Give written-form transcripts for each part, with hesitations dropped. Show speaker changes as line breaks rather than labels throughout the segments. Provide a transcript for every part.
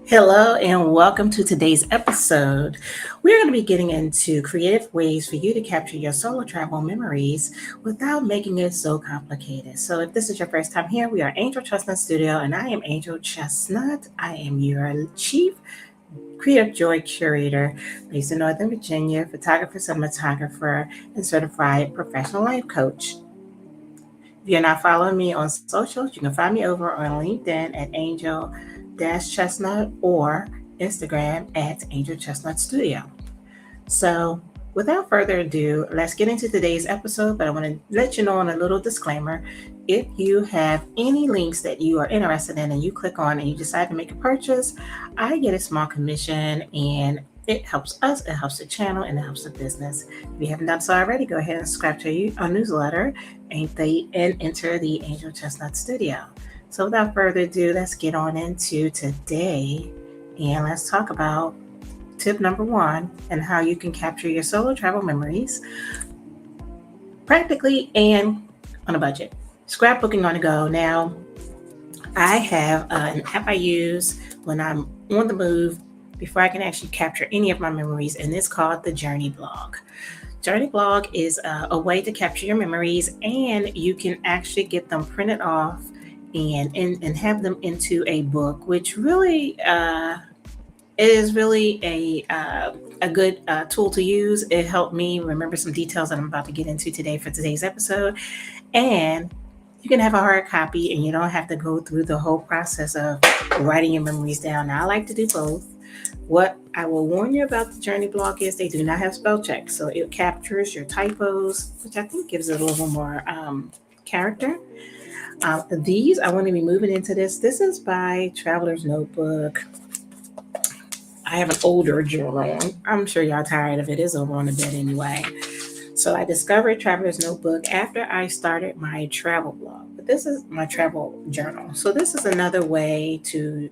Hello and welcome to today's episode. We're going to be getting into creative ways for you to capture your solo travel memories without making it so complicated. So, if this is your first time here, we are Angel Chestnut Studio and I am Angel Chestnut. I am your Chief Creative Joy Curator based in Northern Virginia, photographer, cinematographer, and certified professional life coach. If you're not following me on socials, you can find me over on LinkedIn at Angel Chestnut or Instagram at Angel Chestnut Studio. So, without further ado, let's get into today's episode. But I want to let you know on a little disclaimer if you have any links that you are interested in and you click on and you decide to make a purchase, I get a small commission and it helps us, it helps the channel, and it helps the business. If you haven't done so already, go ahead and subscribe to our newsletter and enter the Angel Chestnut Studio. So without further ado, let's get on into today and let's talk about tip number 1 and how you can capture your solo travel memories practically and on a budget. Scrapbooking on the go. Now, I have an app I use when I'm on the move before I can actually capture any of my memories, and it's called the Journey Blog. Journey Blog is a way to capture your memories, and you can actually get them printed off and have them into a book, which really is really a good tool to use. It helped me remember some details that I'm about to get into today for today's episode, and you can have a hard copy and you don't have to go through the whole process of writing your memories down. Now, I like to do both. What I will warn you about the Journey Blog is they do not have spell check. So it captures your typos, which I think gives it a little more character. These, I want to be moving into this. This is by Traveler's Notebook. I have an older journal. I'm sure y'all tired of it. It's over on the bed anyway. So I discovered Traveler's Notebook after I started my travel blog. But this is my travel journal. So this is another way to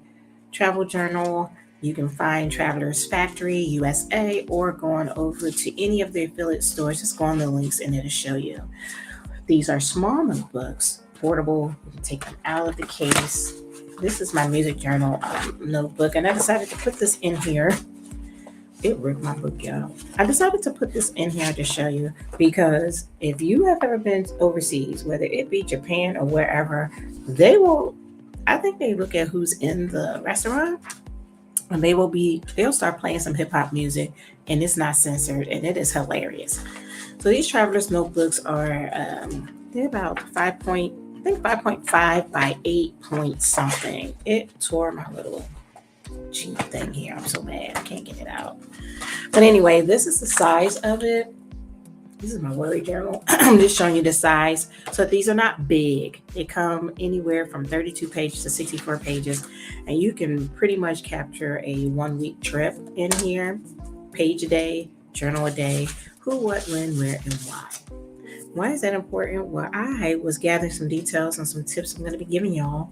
travel journal. You can find Traveler's Factory, USA, or going over to any of the affiliate stores. Just go on the links and it'll show you. These are small notebooks, portable. You can take them out of the case. This is my music journal notebook, and I decided to put this in here. It ripped my book, y'all. I decided to put this in here to show you because if you have ever been overseas, whether it be Japan or wherever, I think they look at who's in the restaurant and they'll start playing some hip hop music and it's not censored and it is hilarious. So these Traveler's Notebooks are, they're about 5.5 by 8 point something. It tore my little cheap thing here. I'm so mad. I can't get it out. But anyway, this is the size of it. This is my worry journal. I'm just showing you the size. So these are not big. They come anywhere from 32 pages to 64 pages. And you can pretty much capture a 1-week trip in here. Page a day, journal a day, who, what, when, where, and why. Why is that important? Well, I was gathering some details and some tips I'm going to be giving y'all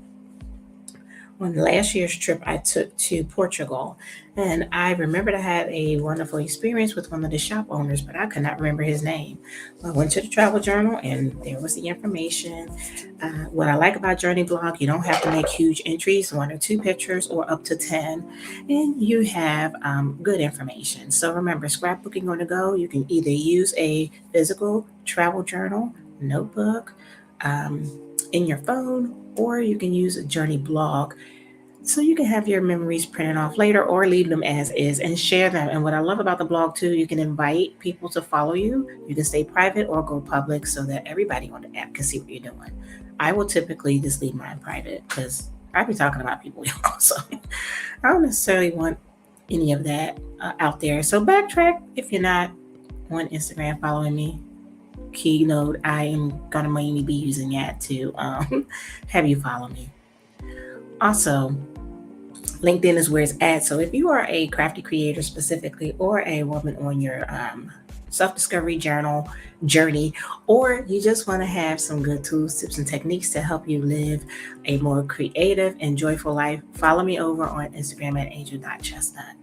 on last year's trip I took to Portugal. And I remembered I had a wonderful experience with one of the shop owners, but I could not remember his name. I went to the travel journal and there was the information. What I like about Journey Blog, you don't have to make huge entries, 1 or 2 pictures or up to 10, and you have good information. So remember, scrapbooking on the go, you can either use a physical travel journal, notebook, in your phone, or you can use a Journey Blog so you can have your memories printed off later or leave them as is and share them. And what I love about the blog too, you can invite people to follow you. You can stay private or go public so that everybody on the app can see what you're doing. I will typically just leave mine private because I be talking about people also. I don't necessarily want any of that out there. So backtrack if you're not on Instagram following me. Keynote, I am going to mainly be using that to have you follow me. Also, LinkedIn is where it's at. So if you are a crafty creator specifically, or a woman on your self-discovery journey, or you just want to have some good tools, tips, and techniques to help you live a more creative and joyful life, follow me over on Instagram at angel.chestnut.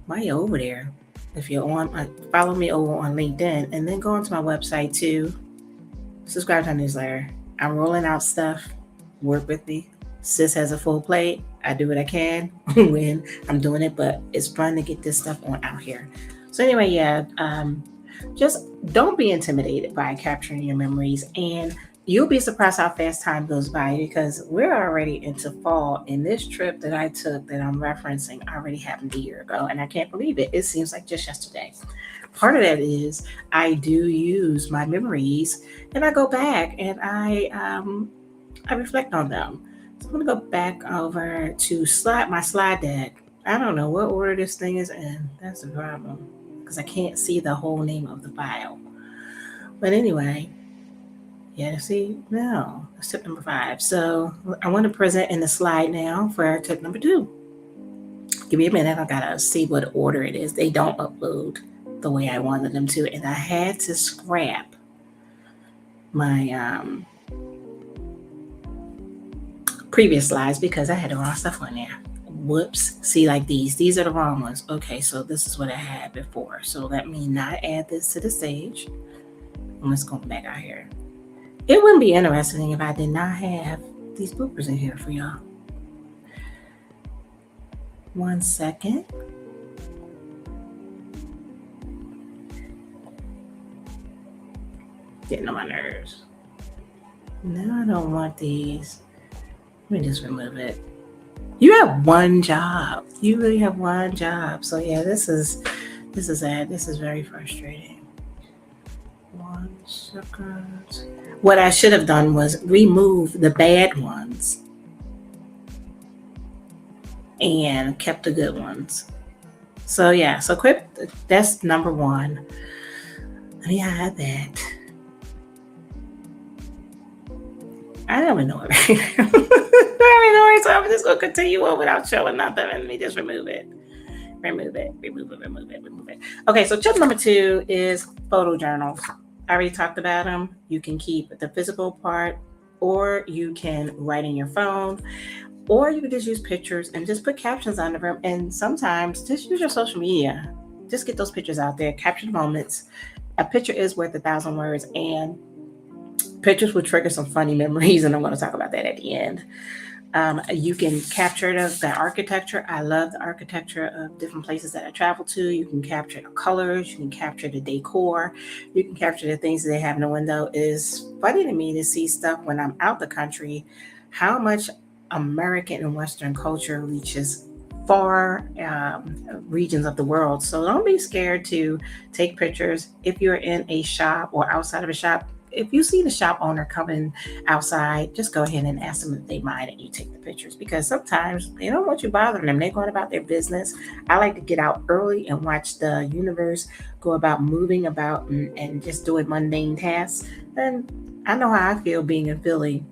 While you're over there, if you're on, follow me over on LinkedIn, and then go onto my website too. Subscribe to my newsletter. I'm rolling out stuff. Work with me. Sis has a full plate. I do what I can when I'm doing it, but it's fun to get this stuff on out here. So anyway, yeah, just don't be intimidated by capturing your memories, and you'll be surprised how fast time goes by because we're already into fall. And this trip that I took that I'm referencing already happened a year ago, and I can't believe it. It seems like just yesterday. Part of that is I do use my memories, and I go back and I reflect on them. So I'm gonna go back over to my slide deck. I don't know what order this thing is in. That's the problem because I can't see the whole name of the file. But anyway, yeah, see, no, that's tip number 5. So I want to present in the slide now for tip number 2. Give me a minute. I gotta see what order it is. They don't upload the way I wanted them to, and I had to scrap my previous slides because I had the wrong stuff on there. Whoops. See, like these are the wrong ones. Okay, so this is what I had before. So let me not add this to the stage. Let's go back out here. It wouldn't be interesting if I did not have these bloopers in here for y'all. 1 second. Getting on my nerves. No, I don't want these. Let me just remove it. You have one job. You really have one job. So yeah, this is sad. This is very frustrating. 1 second. What I should have done was remove the bad ones and kept the good ones. So yeah, so quit. That's number 1. Let me hide that. I don't even know it. I don't even know it, so I'm just going to continue on without showing nothing. Let me just remove it. Remove it. Okay, so tip number 2 is photo journals. I already talked about them. You can keep the physical part, or you can write in your phone, or you can just use pictures and just put captions under them. And sometimes just use your social media. Just get those pictures out there. Capture the moments. A picture is worth 1,000 words, and pictures will trigger some funny memories, and I'm going to talk about that at the end. You can capture the architecture. I love the architecture of different places that I travel to. You can capture the colors. You can capture the decor. You can capture the things that they have in the window. It's funny to me to see stuff when I'm out the country, how much American and Western culture reaches far regions of the world. So don't be scared to take pictures. If you're in a shop or outside of a shop, if you see the shop owner coming outside, just go ahead and ask them if they mind and you take the pictures, because sometimes they don't want you bothering them. They're going about their business. I like to get out early and watch the universe go about moving about and just doing mundane tasks. And I know how I feel being in Philly,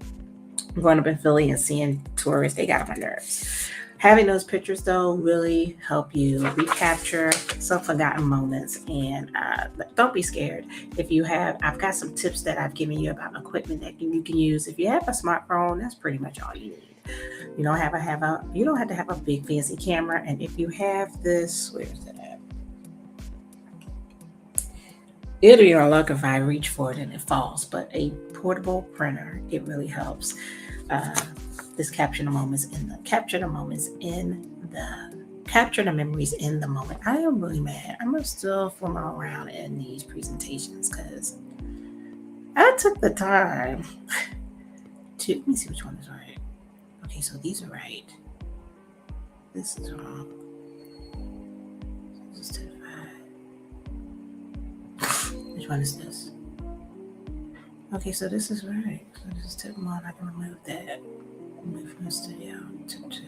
growing up in Philly and seeing tourists. They got on my nerves. Having those pictures, though, really help you recapture some forgotten moments. And don't be scared. I've got some tips that I've given you about equipment that you can use. If you have a smartphone, that's pretty much all you need. You don't have to have a big fancy camera. And if you have this, where's that at? It'll be your luck if I reach for it and it falls. But a portable printer, it really helps. Just capture the memories in the moment. I am really mad. I'm still fooling around in these presentations because I took the time to, let me see which one is right. Okay, so these are right. This is wrong. This is 5. Which one is this? Okay, so this is right. So this is tip 1. I can remove that. Move from the studio. Tip 2.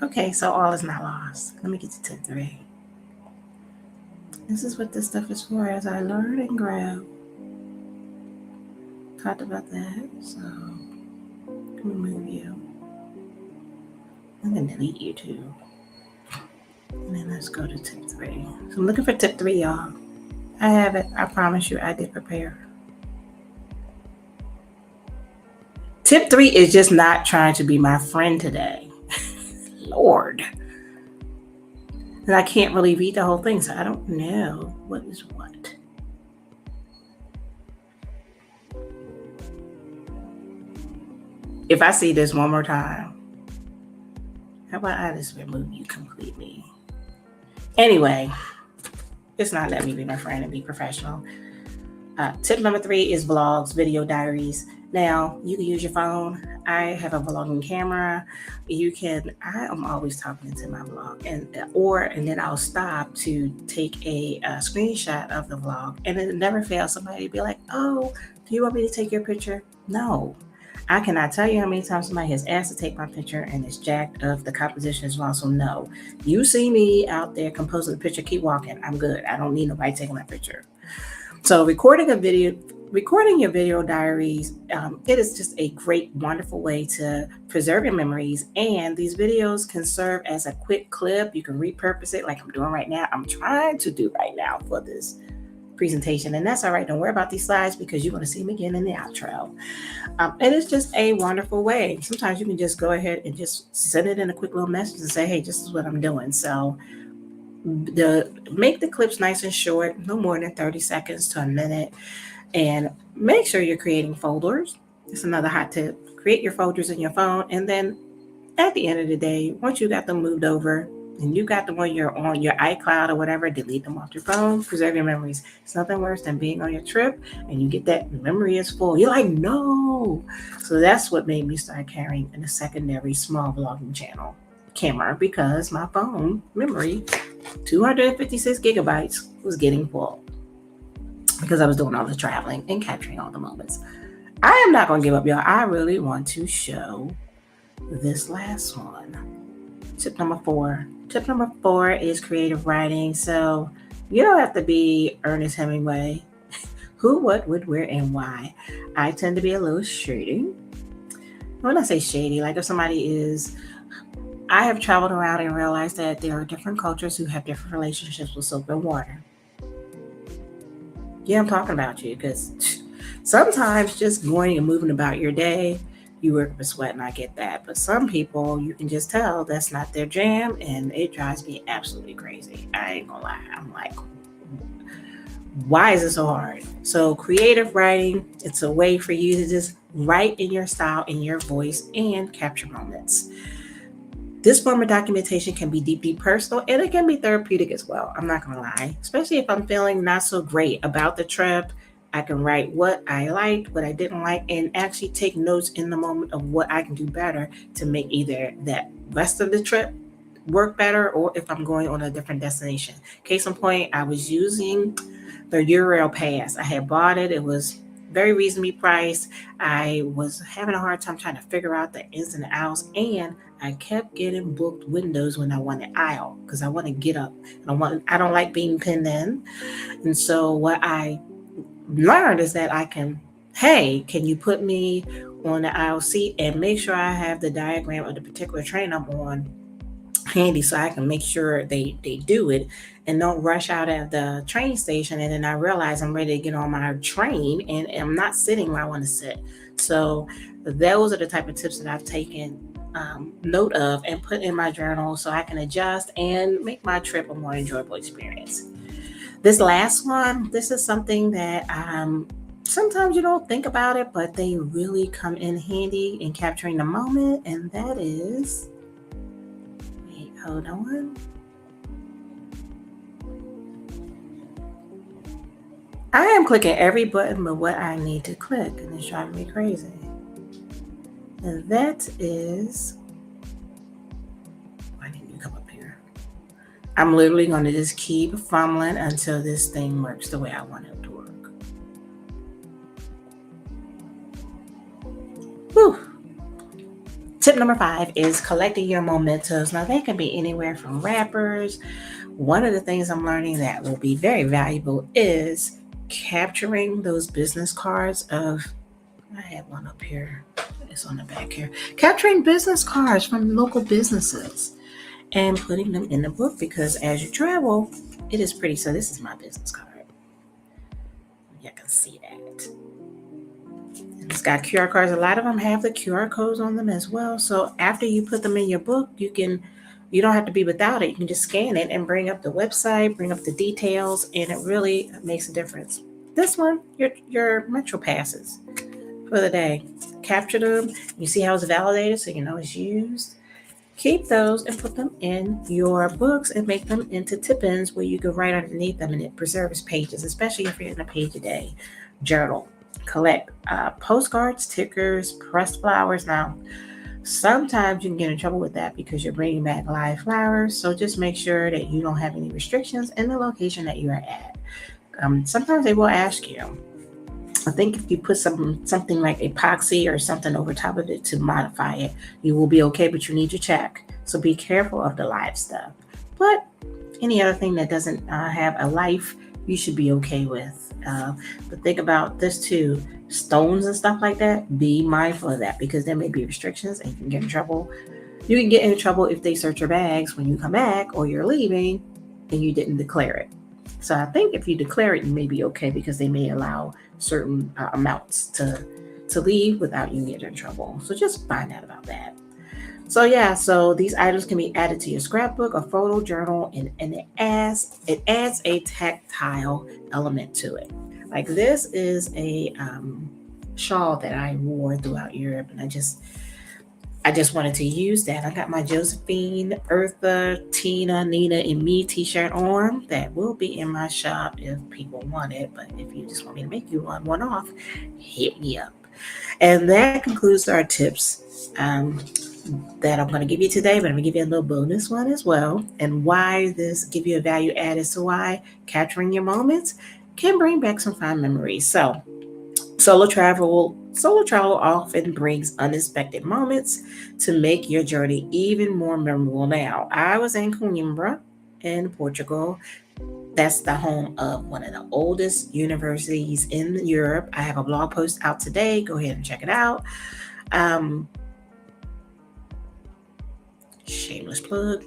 Okay, so all is not lost. Let me get to tip 3. This is what this stuff is for as I learn and grow. Talked about that, so remove you. I'm going to delete you too. And then let's go to tip 3. So I'm looking for tip 3, y'all. I have it. I promise you, I did prepare. Tip 3 is just not trying to be my friend today. Lord. And I can't really read the whole thing, so I don't know what is what. If I see this one more time, how about I just remove you completely? Anyway, it's not letting me be my friend and be professional. Tip number 3 is vlogs, video diaries. Now, you can use your phone. I have a vlogging camera. I am always talking into my vlog, and then I'll stop to take a screenshot of the vlog, and it never fails. Somebody be like, "Oh, do you want me to take your picture?" No. I cannot tell you how many times somebody has asked to take my picture and it's jacked of the composition as well. So no, you see me out there composing the picture, keep walking. I'm good. I don't need nobody taking my picture. So recording your video diaries, it is just a great, wonderful way to preserve your memories. And these videos can serve as a quick clip. You can repurpose it like I'm doing right now. I'm trying to do right now for this presentation. And that's all right. Don't worry about these slides because you're going to see them again in the outro. And it's just a wonderful way. Sometimes you can just go ahead and just send it in a quick little message and say, hey, this is what I'm doing. So make the clips nice and short, no more than 30 seconds to a minute. And make sure you're creating folders. It's another hot tip. Create your folders in your phone. And then at the end of the day, once you got them moved over and you got the one you're on your iCloud or whatever, delete them off your phone, preserve your memories. It's nothing worse than being on your trip and you get that memory is full. You're like, no. So that's what made me start carrying a secondary small vlogging camera, because my phone memory, 256 gigabytes, was getting full because I was doing all the traveling and capturing all the moments. I am not going to give up, y'all. I really want to show this last one. Tip number 4. Tip number 4 is creative writing. So you don't have to be Ernest Hemingway. Who, what, would, where, and why. I tend to be a little shady. When I say shady, like if I have traveled around and realized that there are different cultures who have different relationships with soap and water. Yeah, I'm talking about you, because sometimes just going and moving about your day, you work up a sweat, and I get that. But some people, you can just tell that's not their jam, and it drives me absolutely crazy. I ain't gonna lie. I'm like, why is it so hard? So creative writing, it's a way for you to just write in your style, in your voice, and capture moments. This form of documentation can be deeply personal, and it can be therapeutic as well. I'm not going to lie. Especially if I'm feeling not so great about the trip, I can write what I liked, what I didn't like, and actually take notes in the moment of what I can do better to make either that rest of the trip work better, or if I'm going on a different destination. Case in point, I was using the Euro Pass. I had bought it. It was very reasonably priced. I was having a hard time trying to figure out the ins and outs, and I kept getting booked windows when I wanted aisle because I want to get up. I don't like being pinned in. And so what I learned is that can you put me on the aisle seat and make sure I have the diagram of the particular train I'm on handy so I can make sure they do it and don't rush out at the train station. And then I realize I'm ready to get on my train and I'm not sitting where I want to sit. So those are the type of tips that I've taken note of and put in my journal so I can adjust and make my trip a more enjoyable experience. This last one, this is something that sometimes you don't think about it, but they really come in handy in capturing the moment. And that is, hold on. I am clicking every button but what I need to click, and it's driving me crazy. And that is, I need to come up here. I'm literally going to just keep fumbling until this thing works the way I want it to work. Whew. Tip number 5 is collecting your mementos. Now, they can be anywhere from wrappers. One of the things I'm learning that will be very valuable is capturing those business cards of, I have one up here. It's on the back here. Capturing business cards from local businesses and putting them in the book, because as you travel, it is pretty. So this is my business card. You can see that. It's got QR codes. A lot of them have the QR codes on them as well. So after you put them in your book, you don't have to be without it. You can just scan it and bring up the website, bring up the details, and it really makes a difference. This one, your Metro passes. for the day. Capture them. You see how it's validated so you know it's used. Keep those and put them in your books and make them into tip-ins where you can write underneath them, and it preserves pages, especially if you're in a page a day journal. Collect postcards, stickers, pressed flowers. Now, sometimes you can get in trouble with that because you're bringing back live flowers, so just make sure that you don't have any restrictions in the location that you are at. Sometimes they will ask you. I think if you put something like epoxy or something over top of it to modify it, you will be okay, but you need to check. So be careful of the live stuff. But any other thing that doesn't have a life, you should be okay with. But think about this too. Stones and stuff like that, be mindful of that because there may be restrictions and you can get in trouble. You can get in trouble if they search your bags when you come back or you're leaving and you didn't declare it. So I think if you declare it, you may be okay because they may allow certain amounts to leave without you getting in trouble. So just find out about that. So yeah, so these items can be added to your scrapbook or photo journal, and it adds a tactile element to it. Like this is a shawl that I wore throughout Europe, and I just wanted to use that. I got my Josephine, Eartha, Tina, Nina, and me t-shirt on. That will be in my shop if people want it. But if you just want me to make you one off, hit me up. And that concludes our tips that I'm going to give you today. But I'm going to give you a little bonus one as well. And why this give you a value add is to why capturing your moments can bring back some fond memories. So Solo travel often brings unexpected moments to make your journey even more memorable. Now, I was in Coimbra in Portugal. That's the home of one of the oldest universities in Europe. I have a blog post out today. Go ahead and check it out. Shameless plug.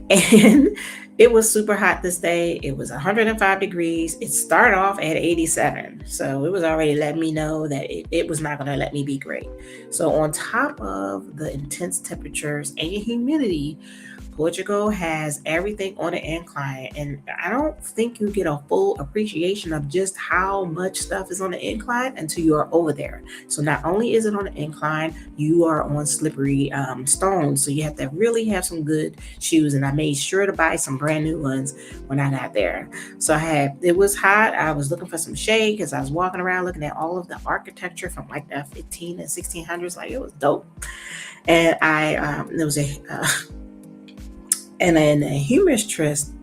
And it was super hot this day. It was 105 degrees. It started off at 87. So it was already letting me know that it was not going to let me be great. So on top of the intense temperatures and humidity, Portugal has everything on the incline, and I don't think you get a full appreciation of just how much stuff is on the incline until you are over there. So not only is it on the incline, you are on slippery stones, so you have to really have some good shoes, and I made sure to buy some brand new ones when I got there. So it was hot. I was looking for some shade because I was walking around looking at all of the architecture from like the 15 and 1600s. Like, it was dope. And there was and in a humorous twist,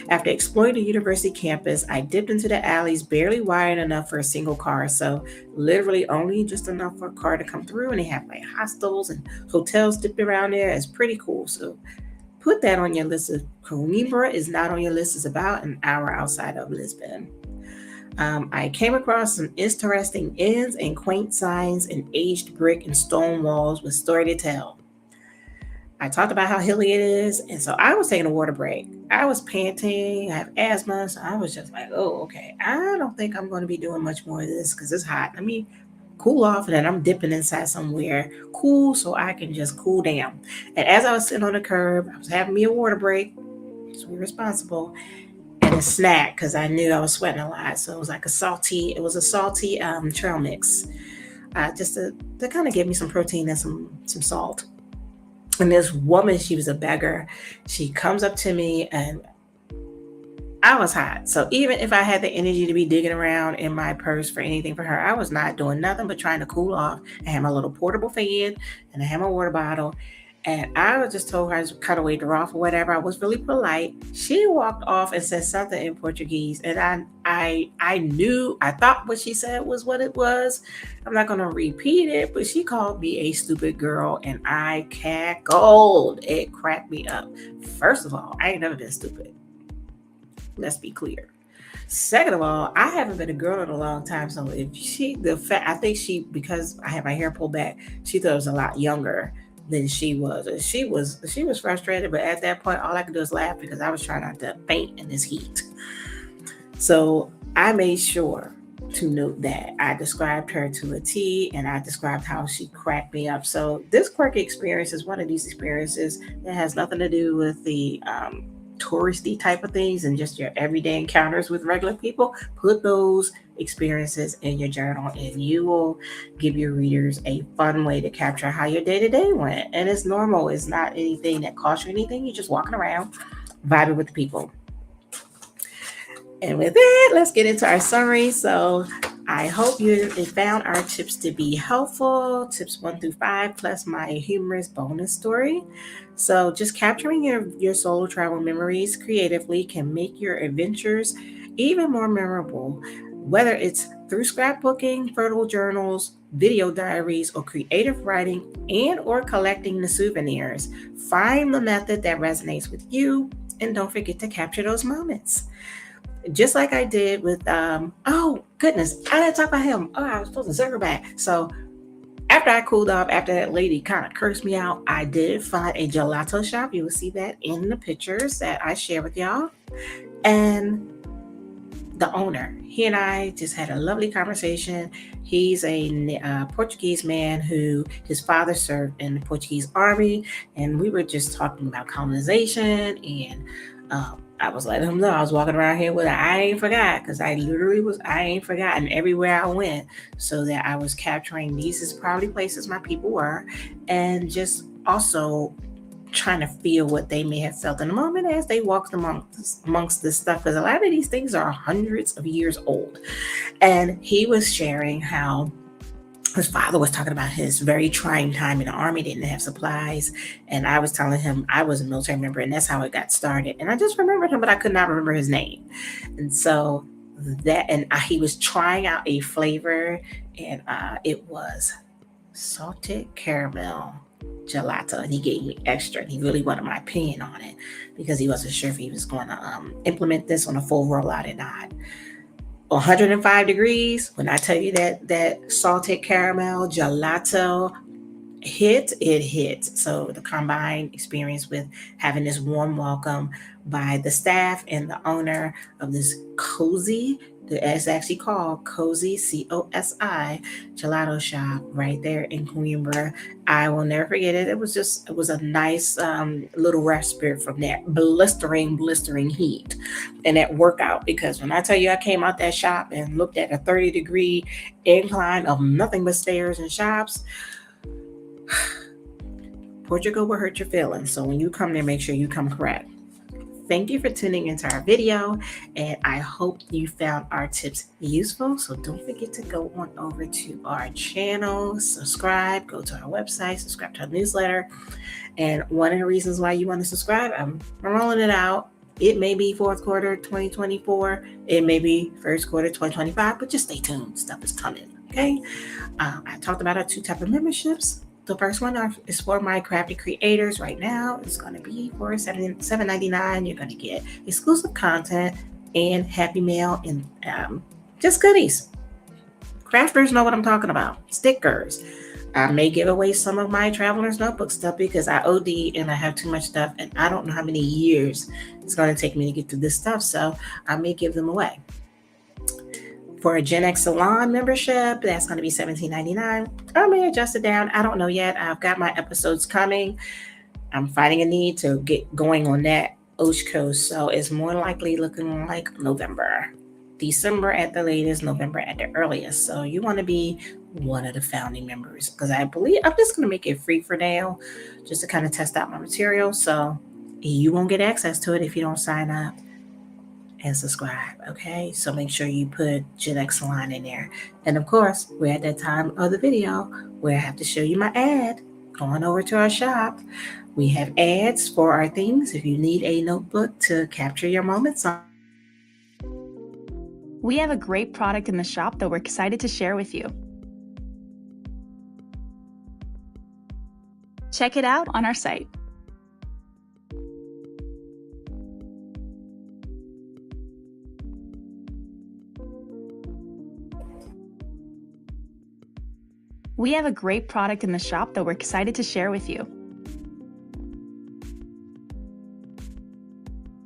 after exploring the university campus, I dipped into the alleys barely wide enough for a single car. So literally only just enough for a car to come through. And they have like hostels and hotels dipped around there. It's pretty cool. So put that on your list. Of Coimbra is not on your list. It's about an hour outside of Lisbon. I came across some interesting inns and quaint signs and aged brick and stone walls with story to tell. I talked about how hilly it is, and so I was taking a water break. I was panting, I have asthma, so I was just like, oh, okay. I don't think I'm going to be doing much more of this because it's hot. Let me cool off, and then I'm dipping inside somewhere cool so I can just cool down. And as I was sitting on the curb, I was having me a water break, so we're responsible, and a snack because I knew I was sweating a lot. So it was a salty trail mix, just to kind of give me some protein and some salt. And this woman, she was a beggar. She comes up to me, and I was hot. So even if I had the energy to be digging around in my purse for anything for her, I was not doing nothing but trying to cool off. I had my little portable fan, and I had my water bottle. And I just told her to cut away, draw off or whatever. I was really polite. She walked off and said something in Portuguese. And I knew, I thought what she said was what it was. I'm not going to repeat it, but she called me a stupid girl, and I cackled. It cracked me up. First of all, I ain't never been stupid. Let's be clear. Second of all, I haven't been a girl in a long time. So I think she, because I had my hair pulled back, she thought I was a lot younger than she was. And she was frustrated, but at that point, all I could do is laugh because I was trying not to faint in this heat. So I made sure to note that I described her to a T, and I described how she cracked me up. So this quirky experience is one of these experiences that has nothing to do with the touristy type of things and just your everyday encounters with regular people, put those experiences in your journal, and you will give your readers a fun way to capture how your day to day went. And it's normal, it's not anything that costs you anything. You're just walking around, vibing with the people. And with that, let's get into our summary. So I hope you found our tips to be helpful, tips 1 through 5, plus my humorous bonus story. So just capturing your solo travel memories creatively can make your adventures even more memorable, whether it's through scrapbooking, photo journals, video diaries, or creative writing and or collecting the souvenirs. Find the method that resonates with you, and don't forget to capture those moments. Just like I did with, oh goodness, I didn't talk about him. Oh, I was supposed to circle back. So after I cooled off, after that lady kind of cursed me out, I did find a gelato shop. You will see that in the pictures that I share with y'all. And the owner, he and I just had a lovely conversation. He's a Portuguese man who his father served in the Portuguese army, and we were just talking about colonization. And I was letting him know I was walking around here with a I ain't forgot, because I literally was I ain't forgotten everywhere I went, so that I was capturing these is probably places my people were, and just also trying to feel what they may have felt in the moment as they walked amongst this stuff, because a lot of these things are hundreds of years old. And he was sharing how his father was talking about his very trying time in the army, didn't have supplies. And I was telling him I was a military member, and that's how it got started. And I just remembered him, but I could not remember his name. And so he was trying out a flavor, and it was salted caramel gelato, and he gave me extra, and he really wanted my opinion on it because he wasn't sure if he was going to implement this on a full rollout or not. 105 degrees, when I tell you that salted caramel gelato it hit. So the combined experience with having this warm welcome by the staff and the owner of this cozy, it's actually called Cozy, COSI, gelato shop right there in Coimbra. I will never forget it. It was a nice little respite from that blistering heat and that workout. Because when I tell you I came out that shop and looked at a 30-degree incline of nothing but stairs and shops, Portugal will hurt your feelings. So when you come there, make sure you come correct. Thank you for tuning into our video, and I hope you found our tips useful. So don't forget to go on over to our channel, subscribe, go to our website, subscribe to our newsletter. And one of the reasons why you want to subscribe, I'm rolling it out. It may be fourth quarter 2024. It may be first quarter 2025, but just stay tuned. Stuff is coming, okay? I talked about our 2 types of memberships. The first one is for my crafty creators. Right now, it's going to be for $7.99. You're going to get exclusive content and happy mail and just goodies. Crafters know what I'm talking about. Stickers. I may give away some of my Traveler's Notebook stuff because I OD and I have too much stuff, and I don't know how many years it's going to take me to get through this stuff, so I may give them away. For a Gen X Salon membership, that's going to be $17.99. I may adjust it down. I don't know yet. I've got my episodes coming. I'm finding a need to get going on that Osh Coast, so it's more likely looking like November. December at the latest, November at the earliest. So you want to be one of the founding members, because I believe I'm just going to make it free for now, just to kind of test out my material. So you won't get access to it if you don't sign up and subscribe. Okay, so make sure you put Gen X Salon in there. And of course, we're at that time of the video where I have to show you my ad. Going over to our shop, we have ads for our things. If you need a notebook to capture your moments on,
we have a great product in the shop that we're excited to share with you. Check it out on our site. We have a great product in the shop that we're excited to share with you.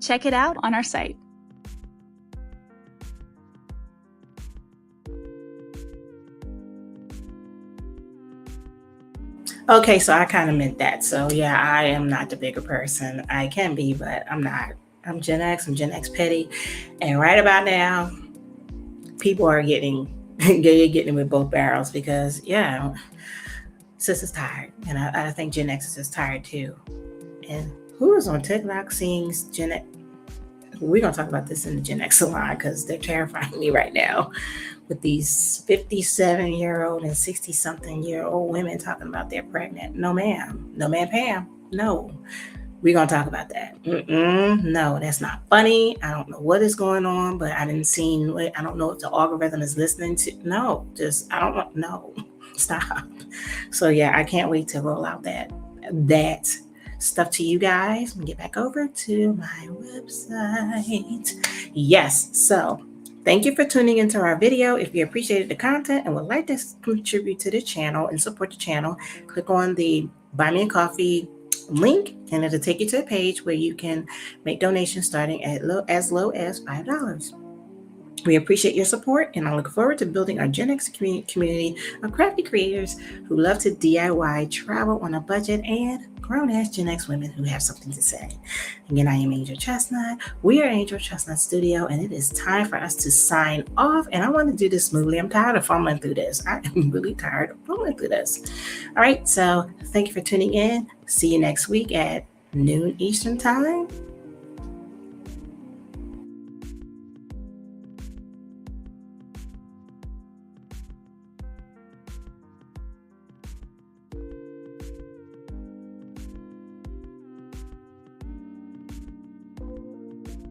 Check it out on our site.
okay, so I kind of meant that. So yeah, I am not the bigger person. I can be, but I'm not. I'm Gen X, I'm Gen X petty. And right about now, people are getting with both barrels because, sis is tired. And I think Gen X is just tired too. And who is on TikTok seeing Gen X? We're going to talk about this in the Gen X salon because they're terrifying me right now with these 57-year-old and 60-something-year-old women talking about they're pregnant. No, ma'am. No, ma'am, Pam. No. We're going to talk about that. No, that's not funny. I don't know what is going on, but I don't know if the algorithm is listening to. No, I don't know. No, stop. So yeah, I can't wait to roll out that stuff to you guys. Let me get back over to my website. Yes. So thank you for tuning into our video. If you appreciated the content and would like to contribute to the channel and support the channel, click on the Buy Me a Coffee link and it'll take you to a page where you can make donations starting at as low as $5. We appreciate your support, and I look forward to building our Gen X community of crafty creators who love to DIY, travel on a budget, and grown-ass Gen X women who have something to say. Again, I am Angel Chestnut. We are Angel Chestnut Studio, and it is time for us to sign off, and I want to do this smoothly. I'm tired of fumbling through this. I am really tired of fumbling through this. All right, so thank you for tuning in. See you next week at noon Eastern Time.